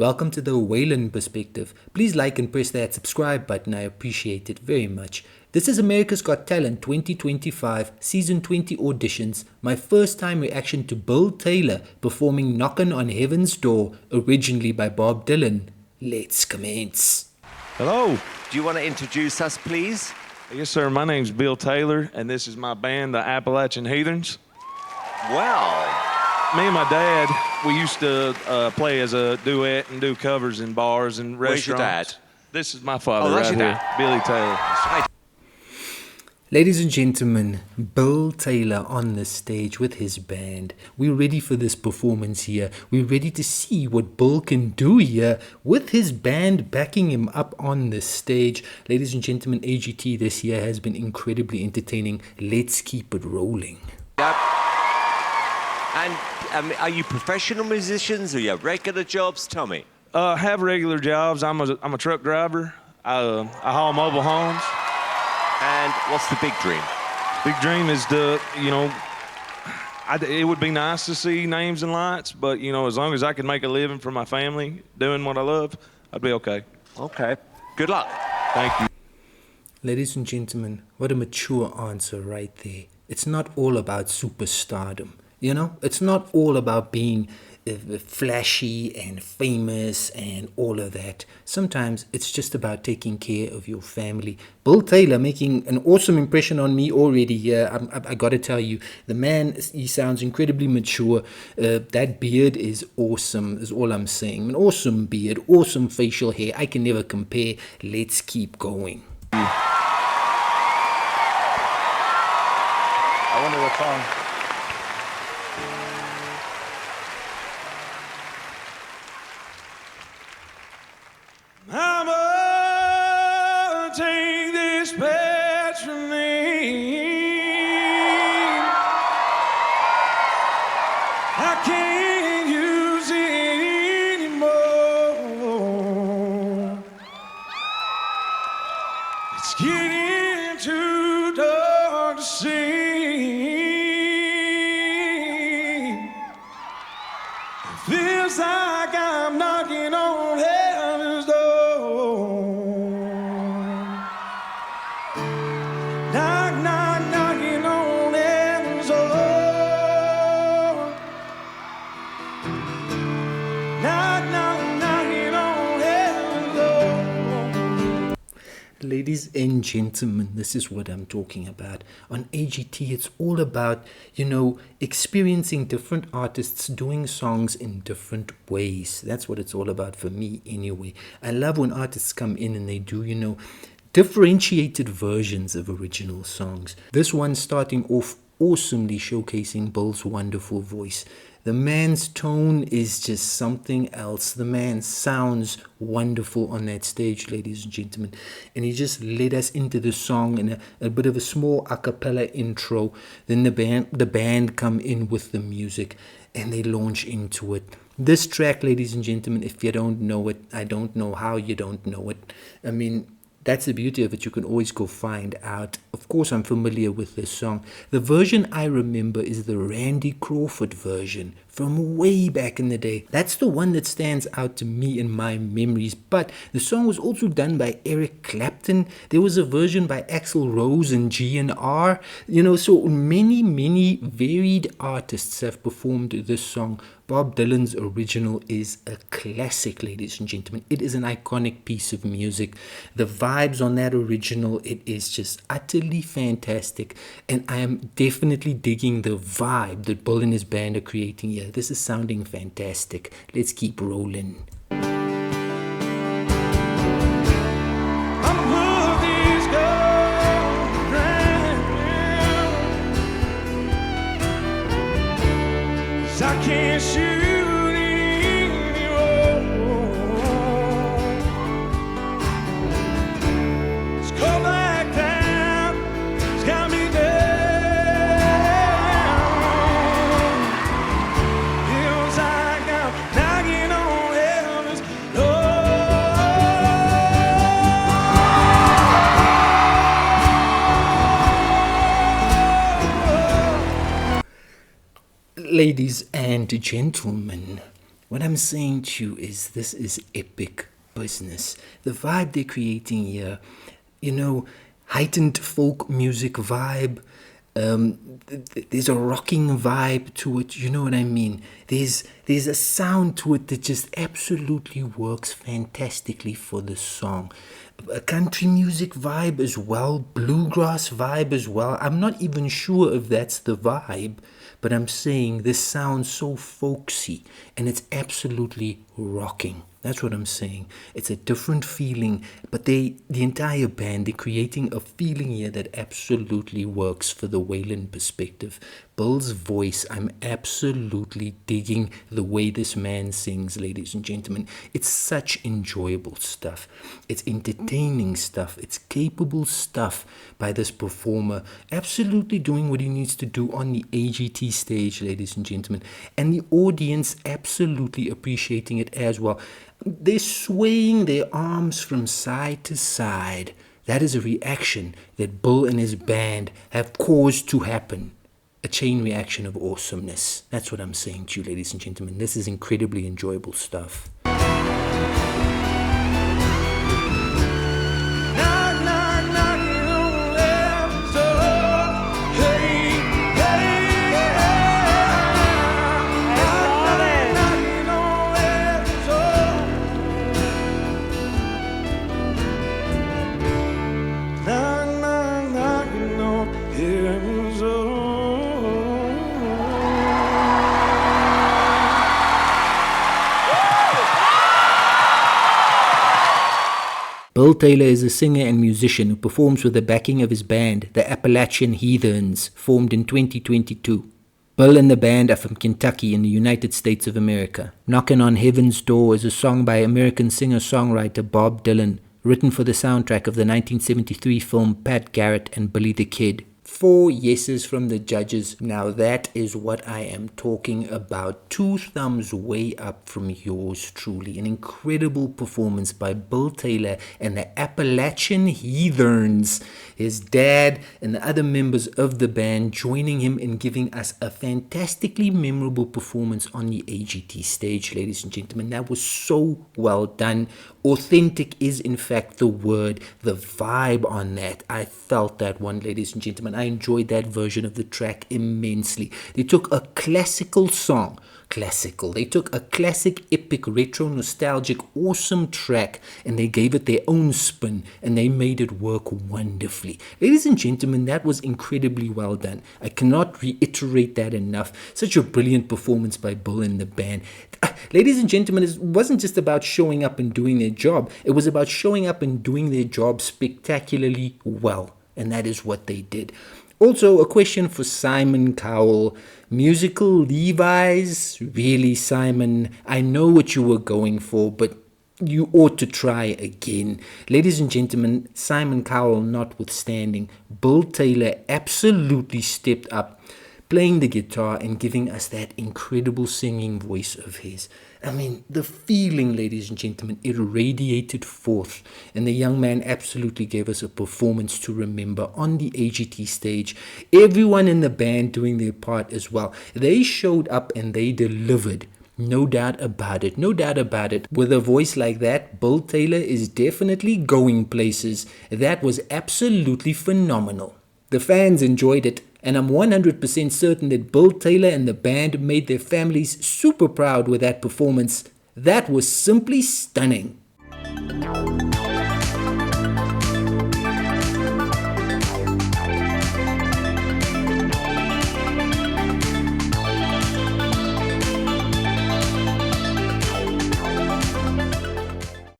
Welcome to the Waylon perspective. Please like and press that subscribe button. I appreciate it very much. This is America's Got Talent 2025 Season 20 Auditions, my first time reaction to Bill Taylor performing Knockin' on Heaven's Door, originally by Bob Dylan. Let's commence. Hello. Do you want to introduce us, please? Yes, sir. My name's Bill Taylor, and this is my band, the Appalachian Heatherns. Well, Me and my dad, we used to play as a duet and do covers in bars and restaurants. where's your dad? This is my father that's right your here, dad. Billy Taylor. Ladies and gentlemen, Bill Taylor on the stage with his band. We're ready for this performance here. We're ready to see what Bill can do here with his band backing him up on the stage. Ladies and gentlemen, AGT this year has been incredibly entertaining. Let's keep it rolling. Yep. And are you professional musicians or you have regular jobs? Tell me. Have regular jobs. I'm a truck driver. I haul mobile homes. And what's the big dream? Big dream is it would be nice to see names and lights, but, as long as I can make a living for my family doing what I love, I'd be okay. Okay. Good luck. Thank you. Ladies and gentlemen, what a mature answer right there. It's not all about superstardom. It's not all about being flashy and famous and all of that. Sometimes it's just about taking care of your family. Bill Taylor making an awesome impression on me already here. I got to tell you, the man, he sounds incredibly mature. That beard is awesome, is all I'm saying. An awesome beard, awesome facial hair. I can never compare. Let's keep going. I wonder what song. I'ma take this patch from me. I can't use it anymore. It's getting too dark to see. It feels like I'm knocking on heaven's door. Knock, knock, knocking on heaven's door. Knock, knock, knocking on heaven's door. Ladies and gentlemen, this is what I'm talking about. On AGT, it's all about, experiencing different artists doing songs in different ways. That's what it's all about for me anyway. I love when artists come in and they do, differentiated versions of original songs. This one starting off awesomely showcasing Bill's wonderful voice. The man's tone is just something else. The man sounds wonderful on that stage, ladies and gentlemen. And he just led us into the song in a bit of a small a cappella intro. Then the band come in with the music and they launch into it. This track, ladies and gentlemen, if you don't know it, I don't know how you don't know it. I mean, that's the beauty of it. You can always go find out. Of course, I'm familiar with this song. The version I remember is the Randy Crawford version from way back in the day. That's the one that stands out to me in my memories. But the song was also done by Eric Clapton. There was a version by Axl Rose and GNR. So many varied artists have performed this song. Bob Dylan's original is a classic, ladies and gentlemen. It is an iconic piece of music. The vibes on that original, it is just utterly fantastic. And I am definitely digging the vibe that Bill and his band are creating here. This is sounding fantastic. Let's keep rolling. I can't shoot anymore. It's cold like that. It's got me down. Feels like I'm knocking on heaven's Ladies and gentlemen, What I'm saying to you is this is epic business. The vibe they're creating here, heightened folk music vibe. There's a rocking vibe to it. You know what I mean? There's a sound to it that just absolutely works fantastically for the song. A country music vibe as well, bluegrass vibe as well. I'm not even sure if that's the vibe, but I'm saying this sounds so folksy and it's absolutely rocking. That's what I'm saying. It's a different feeling, but the entire band, they're creating a feeling here that absolutely works for the Waylon perspective. Bill's voice, I'm absolutely digging the way this man sings, ladies and gentlemen. It's such enjoyable stuff. It's entertaining stuff. It's capable stuff by this performer. Absolutely doing what he needs to do on the AGT stage, ladies and gentlemen. And the audience absolutely appreciating it as well. They're swaying their arms from side to side. That is a reaction that Bill and his band have caused to happen. A chain reaction of awesomeness. That's what I'm saying to you, ladies and gentlemen. This is incredibly enjoyable stuff. Bill Taylor is a singer and musician who performs with the backing of his band, the Appalachian Heatherns, formed in 2022. Bill and the band are from Kentucky in the United States of America. Knockin' on Heaven's Door is a song by American singer-songwriter Bob Dylan, written for the soundtrack of the 1973 film Pat Garrett and Billy the Kid. 4 yeses from the judges. Now that is what I am talking about. 2 thumbs way up from yours truly. An incredible performance by Bill Taylor and the Appalachian Heatherns. His dad and the other members of the band joining him in giving us a fantastically memorable performance on the AGT stage, ladies and gentlemen. That was so well done. Authentic is in fact the word. The vibe on that, I felt that one, ladies and gentlemen. I enjoyed that version of the track immensely. They took a classical song, they took a classic, epic, retro, nostalgic, awesome track, and they gave it their own spin, and they made it work wonderfully. Ladies and gentlemen, that was incredibly well done. I cannot reiterate that enough. Such a brilliant performance by Bill and the band. Ladies and gentlemen, it wasn't just about showing up and doing their job. It was about showing up and doing their job spectacularly well, and that is what they did. Also, a question for Simon Cowell. Musical Levi's? Really, Simon? I know what you were going for, but you ought to try again. Ladies and gentlemen, Simon Cowell notwithstanding, Bill Taylor absolutely stepped up, playing the guitar and giving us that incredible singing voice of his. I mean, the feeling, ladies and gentlemen, it radiated forth, and the young man absolutely gave us a performance to remember on the AGT stage. Everyone in the band doing their part as well. They showed up and they delivered. No doubt about it. No doubt about it. With a voice like that, Bill Taylor is definitely going places. That was absolutely phenomenal. The fans enjoyed it, and I'm 100% certain that Bill Taylor and the band made their families super proud with that performance. That was simply stunning.